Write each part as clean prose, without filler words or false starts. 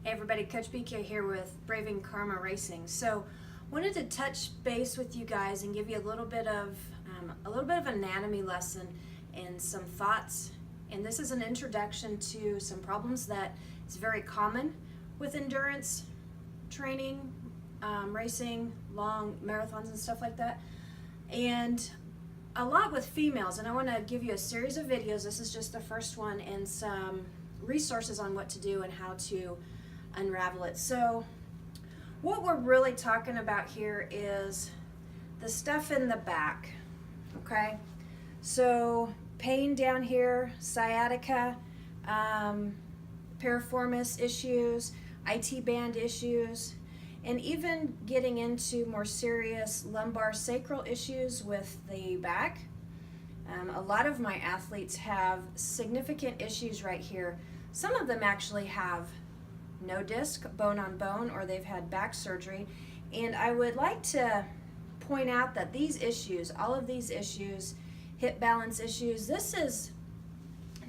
Hey everybody, Coach BK here with Braving Karma Racing. So, wanted to touch base with you guys and give you a little bit of anatomy lesson and some thoughts. And this is an introduction to some problems that is very common with endurance training, racing, long marathons and stuff like that, and a lot with females. And I want to give you a series of videos. This is just the first one, and some resources on what to do and how to unravel it. So what we're really talking about here is the stuff in the back, okay? So pain down here, sciatica, piriformis issues, IT band issues, and even getting into more serious lumbar sacral issues with the back. A lot of my athletes have significant issues right here. Some of them actually have no disc, bone on bone, or they've had back surgery. And I would like to point out that these issues, all of these issues, hip balance issues, this is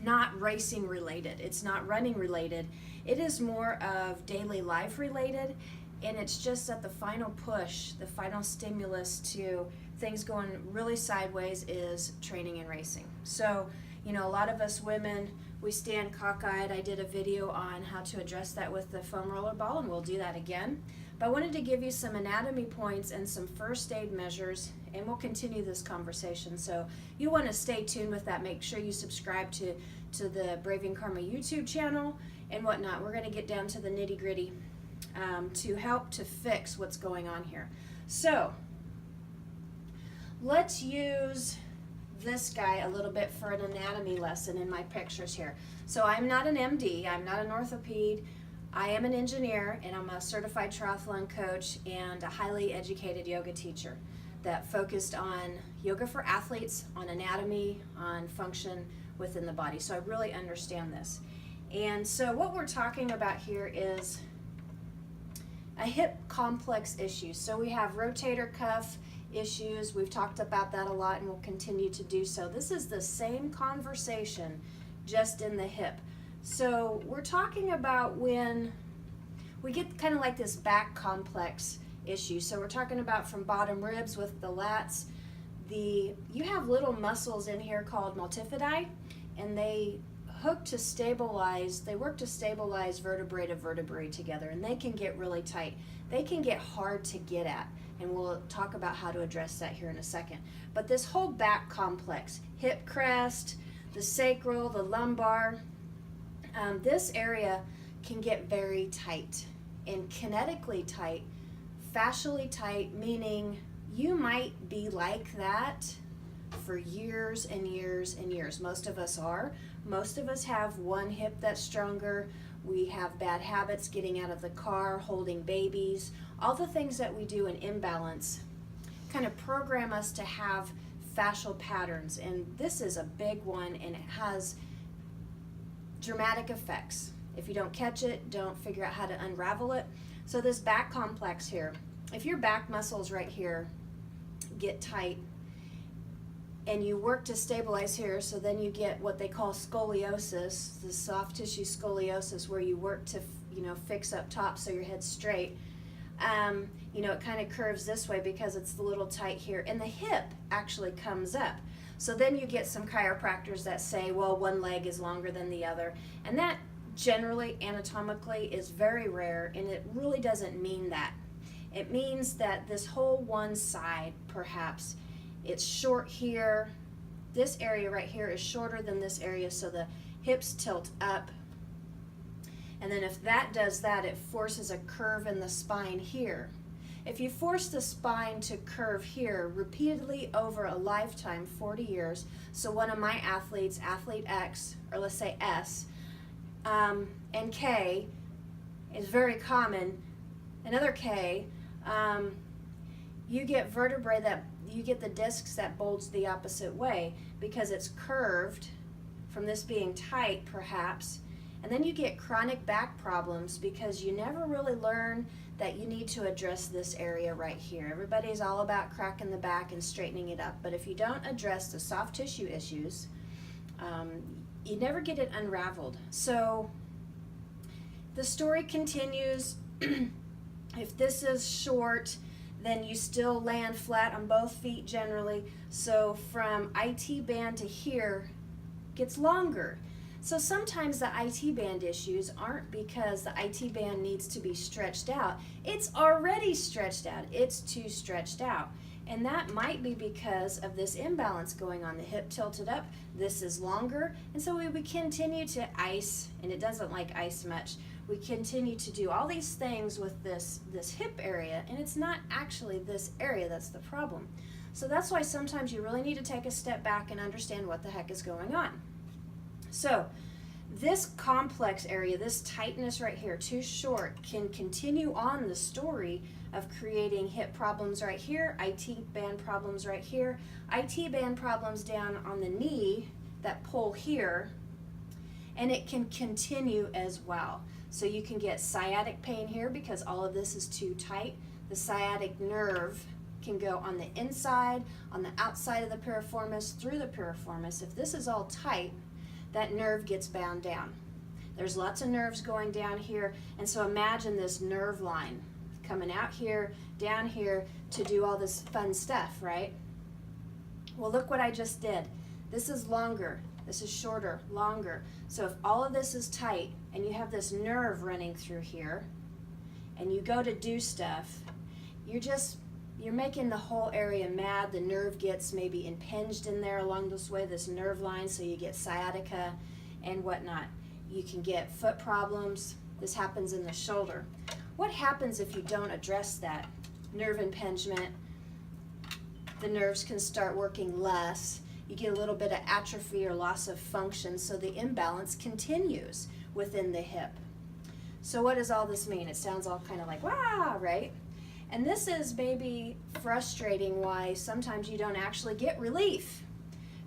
not racing related. It's not running related. It is more of daily life related, and it's just that the final push, the final stimulus to things going really sideways is training and racing. So, you know, a lot of us women, we stand cockeyed. I did a video on how to address that with the foam roller ball, and we'll do that again. But I wanted to give you some anatomy points and some first aid measures, and we'll continue this conversation. So you want to stay tuned with that. Make sure you subscribe to the Braving Karma YouTube channel and whatnot. We're going to get down to the nitty gritty to help to fix what's going on here. So let's use this guy a little bit for an anatomy lesson in my pictures here. So I'm not an MD, I'm not an orthoped, I am an engineer, and I'm a certified triathlon coach and a highly educated yoga teacher that focused on yoga for athletes, on anatomy, on function within the body. So I really understand this. And so what we're talking about here is a hip complex issue. So we have rotator cuff issues. We've talked about that a lot, and we'll continue to do so. This is the same conversation, just in the hip. So we're talking about when we get kind of like this back complex issue. So we're talking about from bottom ribs with the lats. You have little muscles in here called multifidi, and they work to stabilize vertebrae to vertebrae together, and they can get really tight. They can get hard to get at, and we'll talk about how to address that here in a second. But this whole back complex, hip crest, the sacral, the lumbar, this area can get very tight, and kinetically tight, fascially tight, meaning you might be like that for years and years and years. Most of us are. Most of us have one hip that's stronger. We have bad habits, getting out of the car, holding babies. All the things that we do in imbalance kind of program us to have fascial patterns. And this is a big one, and it has dramatic effects. If you don't catch it, don't figure out how to unravel it. So this back complex here, if your back muscles right here get tight, and you work to stabilize here, so then you get what they call scoliosis, the soft tissue scoliosis, where you work to, fix up top so your head's straight. It kind of curves this way because it's a little tight here, and the hip actually comes up. So then you get some chiropractors that say, well, one leg is longer than the other, and that generally anatomically is very rare, and it really doesn't mean that. It means that this whole one side, perhaps, it's short here. This area right here is shorter than this area, so the hips tilt up. And then if that does that, it forces a curve in the spine here. If you force the spine to curve here repeatedly over a lifetime, 40 years, so one of my athletes, athlete X, or let's say S, and K is very common, another K, you get vertebrae that you get the discs that bulge the opposite way because it's curved from this being tight, perhaps, and then you get chronic back problems because you never really learn that you need to address this area right here. Everybody's all about cracking the back and straightening it up, but if you don't address the soft tissue issues, you never get it unraveled. So the story continues. If this is short, then you still land flat on both feet generally. So from IT band to here gets longer. So sometimes the IT band issues aren't because the IT band needs to be stretched out. It's already stretched out. It's too stretched out. And that might be because of this imbalance going on. The hip tilted up, this is longer, and so we continue to ice, and it doesn't like ice much. We continue to do all these things with this hip area, and it's not actually this area that's the problem. So that's why sometimes you really need to take a step back and understand what the heck is going on. So this complex area, this tightness right here, too short, can continue on the story of creating hip problems right here, IT band problems right here, IT band problems down on the knee that pull here, and it can continue as well. So you can get sciatic pain here because all of this is too tight. The sciatic nerve can go on the inside, on the outside of the piriformis, through the piriformis. If this is all tight, that nerve gets bound down. There's lots of nerves going down here, and so imagine this nerve line coming out here, down here to do all this fun stuff, right? Well, look what I just did. This is longer, this is shorter, longer. So if all of this is tight and you have this nerve running through here and you go to do stuff, you're making the whole area mad. The nerve gets maybe impinged in there along this way, this nerve line, so you get sciatica and whatnot. You can get foot problems. This happens in the shoulder. What happens if you don't address that nerve impingement? The nerves can start working less. You get a little bit of atrophy or loss of function, so the imbalance continues within the hip. So what does all this mean? It sounds all kind of like, wow, right? And this is maybe frustrating why sometimes you don't actually get relief,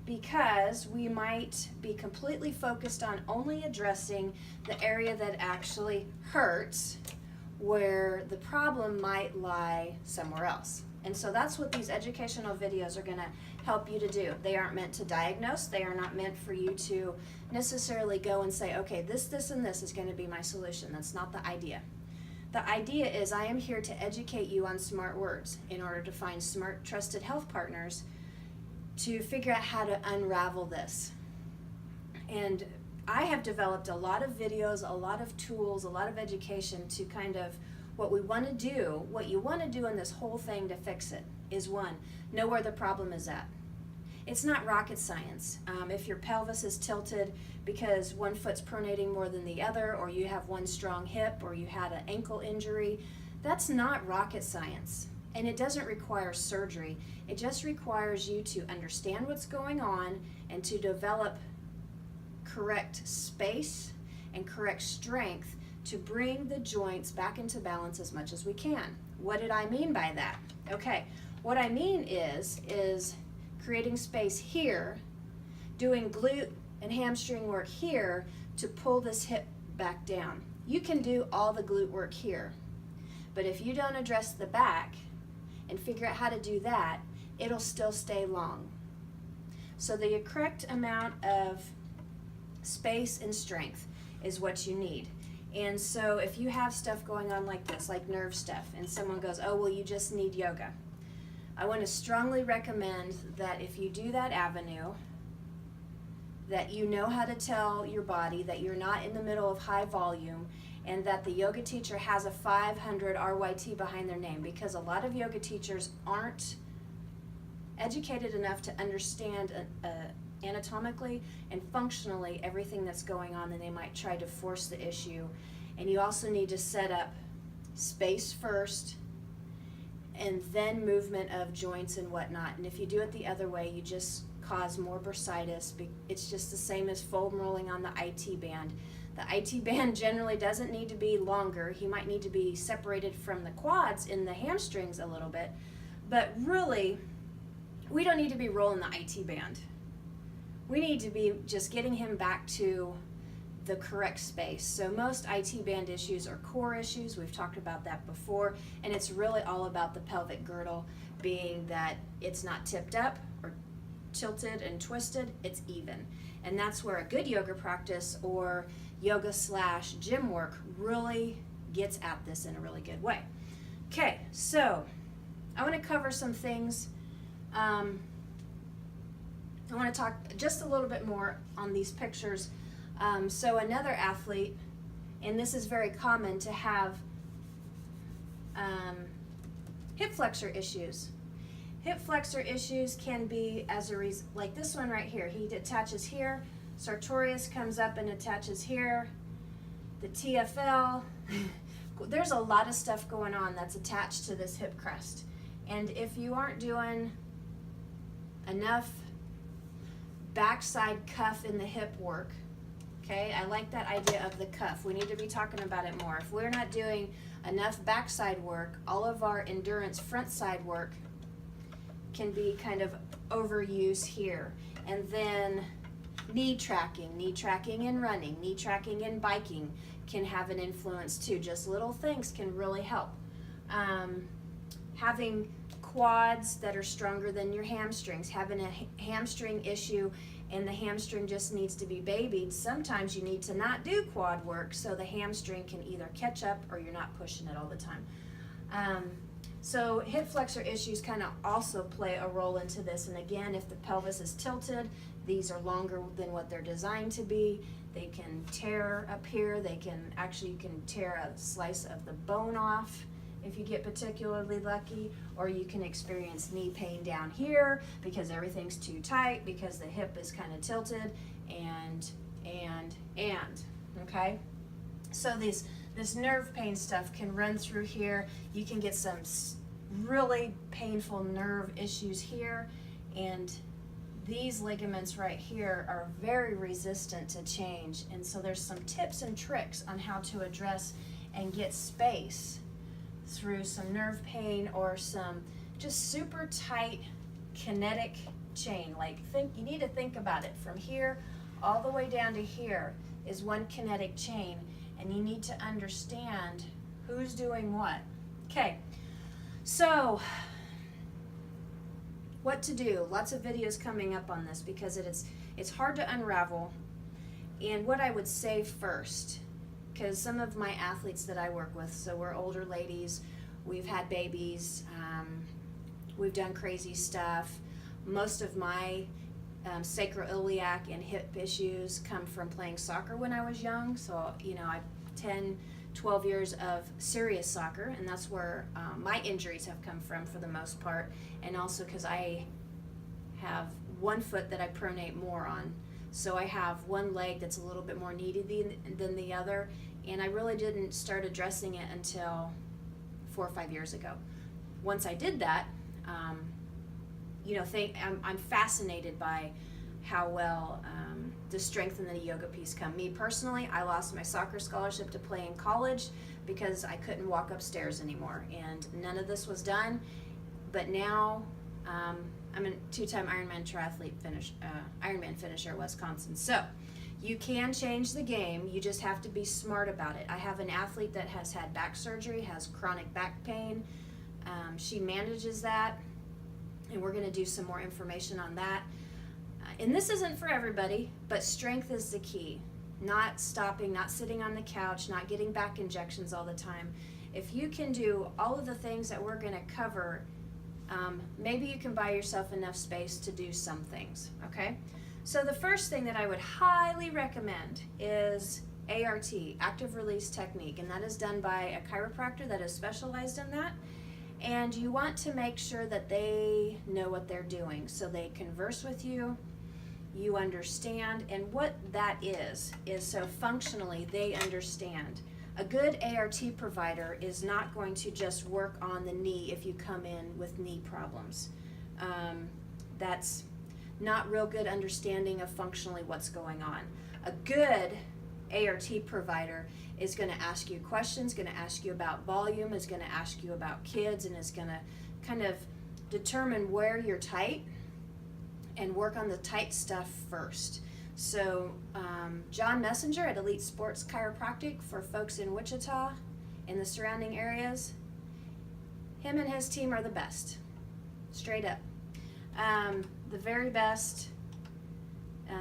because we might be completely focused on only addressing the area that actually hurts, where the problem might lie somewhere else. And so that's what these educational videos are going to help you to do. They aren't meant to diagnose. They are not meant for you to necessarily go and say, okay, this, and this is going to be my solution. That's not the idea. The idea is I am here to educate you on smart words in order to find smart, trusted health partners to figure out how to unravel this. And I have developed a lot of videos, a lot of tools, a lot of education to kind of what we want to do, what you want to do in this whole thing to fix it is, one, know where the problem is at. It's not rocket science. If your pelvis is tilted because one foot's pronating more than the other, or you have one strong hip, or you had an ankle injury, that's not rocket science. And it doesn't require surgery. It just requires you to understand what's going on and to develop correct space and correct strength to bring the joints back into balance as much as we can. What did I mean by that? Okay, what I mean is creating space here, doing glute and hamstring work here to pull this hip back down. You can do all the glute work here, but if you don't address the back and figure out how to do that, it'll still stay long. So the correct amount of space and strength is what you need. And so if you have stuff going on like this, like nerve stuff, and someone goes, oh, well, you just need yoga, I want to strongly recommend that if you do that avenue, that you know how to tell your body that you're not in the middle of high volume, and that the yoga teacher has a 500 RYT behind their name, because a lot of yoga teachers aren't educated enough to understand anatomically and functionally everything that's going on, and they might try to force the issue. And you also need to set up space first and then movement of joints and whatnot. And if you do it the other way, you just cause more bursitis. It's just the same as foam rolling on the IT band. The IT band generally doesn't need to be longer. He might need to be separated from the quads in the hamstrings a little bit, but really we don't need to be rolling the IT band. We need to be just getting him back to the correct space. So most IT band issues are core issues. We've talked about that before, and it's really all about the pelvic girdle being that it's not tipped up or tilted and twisted, it's even. And that's where a good yoga practice or yoga / gym work really gets at this in a really good way. Okay, so I want to cover some things. I want to talk just a little bit more on these pictures. So another athlete, and this is very common to have hip flexor issues. Hip flexor issues can be as a reason, like this one right here. He attaches here, sartorius comes up and attaches here, the TFL. There's a lot of stuff going on that's attached to this hip crest. And if you aren't doing enough backside cuff in the hip work, okay, I like that idea of the cuff. We need to be talking about it more. If we're not doing enough backside work, all of our endurance front side work can be kind of overused here. And then knee tracking in running, knee tracking in biking can have an influence too. Just little things can really help. Having quads that are stronger than your hamstrings, having a hamstring issue and the hamstring just needs to be babied, sometimes you need to not do quad work so the hamstring can either catch up or you're not pushing it all the time. So hip flexor issues kind of also play a role into this. And again, if the pelvis is tilted, these are longer than what they're designed to be. They can tear up here. They can actually, you can tear a slice of the bone off if you get particularly lucky, or you can experience knee pain down here because everything's too tight because the hip is kind of tilted and, okay? So this nerve pain stuff can run through here. You can get some really painful nerve issues here, and these ligaments right here are very resistant to change. And so there's some tips and tricks on how to address and get space through some nerve pain or some just super tight kinetic chain. Like you need to think about it. From here all the way down to here is one kinetic chain, and you need to understand who's doing what. Okay, so what to do. Lots of videos coming up on this because it's hard to unravel. And what I would say first, because some of my athletes that I work with, so we're older ladies, we've had babies, we've done crazy stuff. Most of my sacroiliac and hip issues come from playing soccer when I was young. So, you know, I've 10, 12 years of serious soccer, and that's where my injuries have come from for the most part. And also because I have one foot that I pronate more on. So I have one leg that's a little bit more needy than the other, and I really didn't start addressing it until 4 or 5 years ago. Once I did that, you know, I'm fascinated by how well the strength and the yoga piece come. Me personally, I lost my soccer scholarship to play in college because I couldn't walk upstairs anymore, and none of this was done. But now I'm a 2-time Ironman triathlete Ironman finisher at Wisconsin. So you can change the game. You just have to be smart about it. I have an athlete that has had back surgery, has chronic back pain. She manages that, and we're going to do some more information on that. And this isn't for everybody, but strength is the key. Not stopping, not sitting on the couch, not getting back injections all the time. If you can do all of the things that we're going to cover, maybe you can buy yourself enough space to do some things, okay? So the first thing that I would highly recommend is ART, active release technique, and that is done by a chiropractor that is specialized in that. And you want to make sure that they know what they're doing, so they converse with you, you understand, and what that is so functionally they understand. A good ART provider is not going to just work on the knee if you come in with knee problems. That's not real good understanding of functionally what's going on. A good ART provider is going to ask you questions, going to ask you about volume, is going to ask you about kids, and is going to kind of determine where you're tight and work on the tight stuff first. So John Messenger at Elite Sports Chiropractic for folks in Wichita and the surrounding areas, him and his team are the best, straight up. The very best.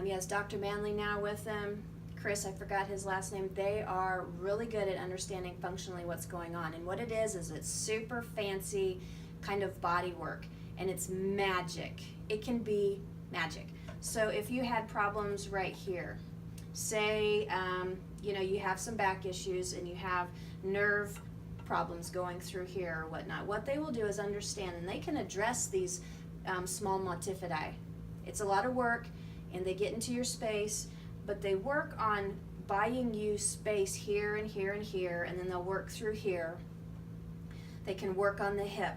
He has Dr. Manley now with him, Chris, I forgot his last name, they are really good at understanding functionally what's going on. And what it is it's super fancy kind of body work, and it's magic. It can be magic. So if you had problems right here, say you have some back issues and you have nerve problems going through here or whatnot, what they will do is understand, and they can address these small multifidi. It's a lot of work, and they get into your space, but they work on buying you space here and here and here, and then they'll work through here. They can work on the hip.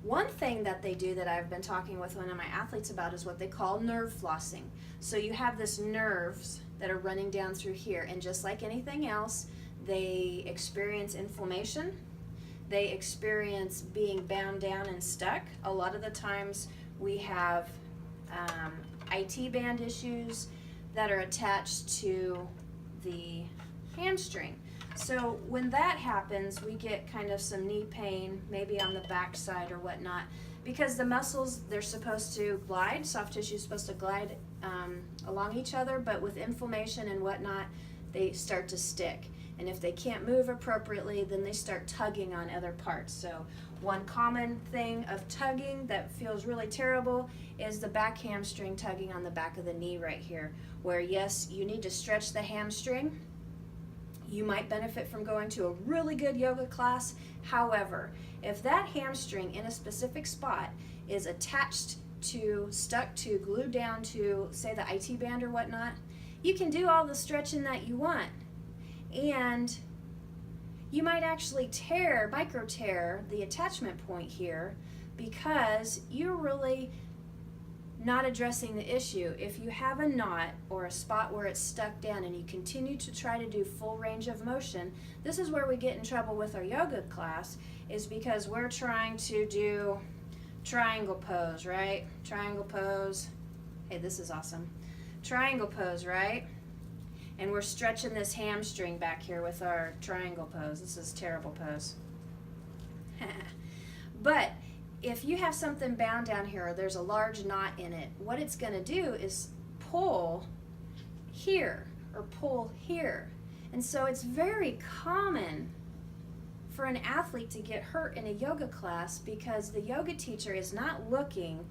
One thing that they do that I've been talking with one of my athletes about is what they call nerve flossing. So you have this nerves that are running down through here, and just like anything else, they experience inflammation. They experience being bound down and stuck. A lot of the times we have IT band issues that are attached to the hamstring. So when that happens, we get kind of some knee pain, maybe on the back side or whatnot, because the muscles, they're supposed to glide, soft tissue is supposed to glide along each other, but with inflammation and whatnot, they start to stick. And if they can't move appropriately, then they start tugging on other parts. So one common thing of tugging that feels really terrible is the back hamstring tugging on the back of the knee right here, where yes, you need to stretch the hamstring. You might benefit from going to a really good yoga class. However, if that hamstring in a specific spot is attached to, stuck to, glued down to, say, the IT band or whatnot, you can do all the stretching that you want. And you might actually micro tear the attachment point here, because you're really not addressing the issue. If you have a knot or a spot where it's stuck down and you continue to try to do full range of motion, this is where we get in trouble with our yoga class, is because we're trying to do triangle pose, right? Triangle pose. Hey, this is awesome. Triangle pose, right? And we're stretching this hamstring back here with our triangle pose. This is terrible pose. But if you have something bound down here, or there's a large knot in it, what it's going to do is pull here or pull here. And so it's very common for an athlete to get hurt in a yoga class, because the yoga teacher is not looking.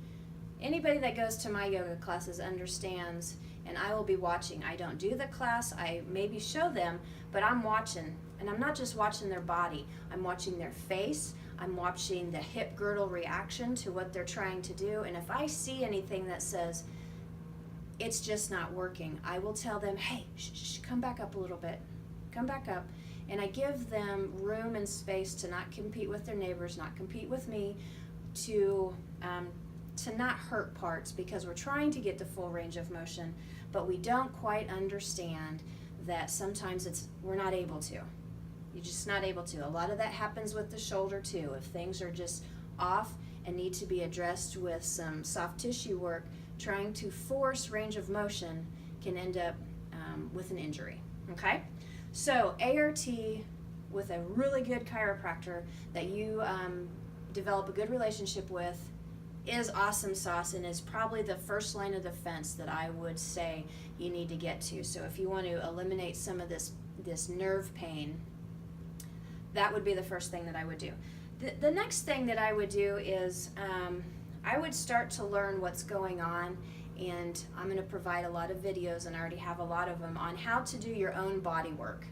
Anybody that goes to my yoga classes understands, and I will be watching. I don't do the class, I maybe show them, but I'm watching. And I'm not just watching their body, I'm watching their face, I'm watching the hip girdle reaction to what they're trying to do. And if I see anything that says it's just not working, I will tell them, hey, come back up a little bit, come back up. And I give them room and space to not compete with their neighbors, not compete with me, to not hurt parts, because we're trying to get the full range of motion, but we don't quite understand that sometimes we're not able to. You're just not able to. A lot of that happens with the shoulder too. If things are just off and need to be addressed with some soft tissue work, trying to force range of motion can end up with an injury. Okay? So ART with a really good chiropractor that you develop a good relationship with is awesome sauce, and is probably the first line of defense that I would say you need to get to. So if you want to eliminate some of this nerve pain, that would be the first thing that I would do. The next thing that I would do is I would start to learn what's going on, and I'm going to provide a lot of videos, and I already have a lot of them, on how to do your own body work.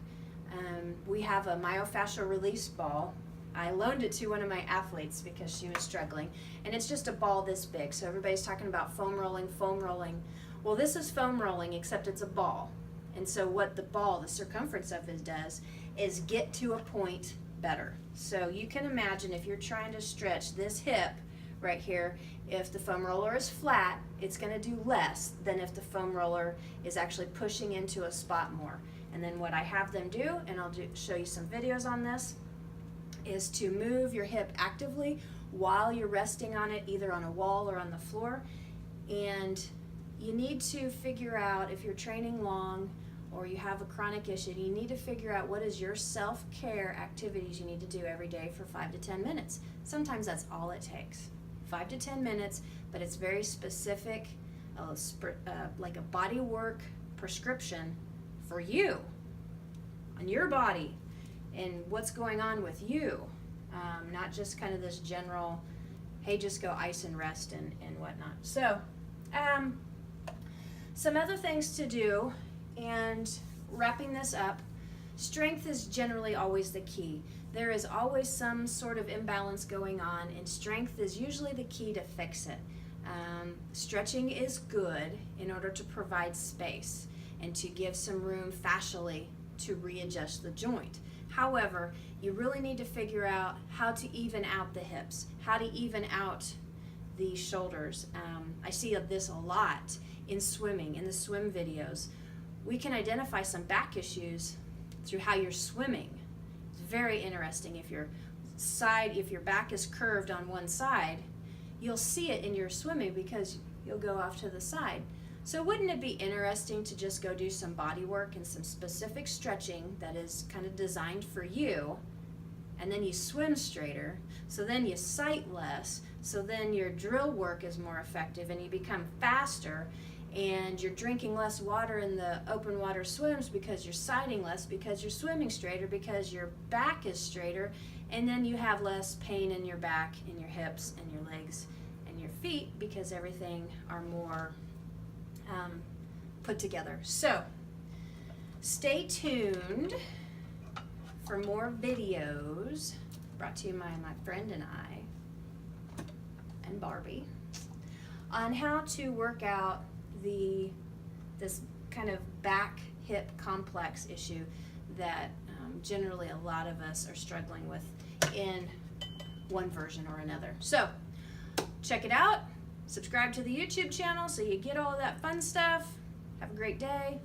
We have a myofascial release ball. I loaned it to one of my athletes because she was struggling, and it's just a ball this big. So everybody's talking about foam rolling, foam rolling. Well, this is foam rolling, except it's a ball. And so what the ball, the circumference of it does, is get to a point better. So you can imagine if you're trying to stretch this hip right here, if the foam roller is flat, it's going to do less than if the foam roller is actually pushing into a spot more. And then what I have them do, and I'll show you some videos on this, is to move your hip actively while you're resting on it, either on a wall or on the floor. And you need to figure out, if you're training long or you have a chronic issue, you need to figure out what is your self-care activities you need to do every day for 5 to 10 minutes. Sometimes that's all it takes, 5 to 10 minutes, but it's very specific, like a body work prescription for you and your body and what's going on with you. Not just kind of this general, hey, just go ice and rest and whatnot. So, some other things to do, and wrapping this up, strength is generally always the key. There is always some sort of imbalance going on, and strength is usually the key to fix it. Stretching is good in order to provide space and to give some room fascially to readjust the joint. However, you really need to figure out how to even out the hips, how to even out the shoulders. I see this a lot in swimming, in the swim videos. We can identify some back issues through how you're swimming. It's very interesting. If your back is curved on one side, you'll see it in your swimming because you'll go off to the side. So wouldn't it be interesting to just go do some body work and some specific stretching that is kind of designed for you, and then you swim straighter, so then you sight less, so then your drill work is more effective and you become faster, and you're drinking less water in the open water swims because you're sighting less, because you're swimming straighter, because your back is straighter, and then you have less pain in your back, in your hips, and your legs, and your feet, because everything are more put together. So stay tuned for more videos brought to you by my friend and I and Barbie on how to work out this kind of back hip complex issue that generally a lot of us are struggling with in one version or another. So check it out. Subscribe to the YouTube channel so you get all of that fun stuff. Have a great day.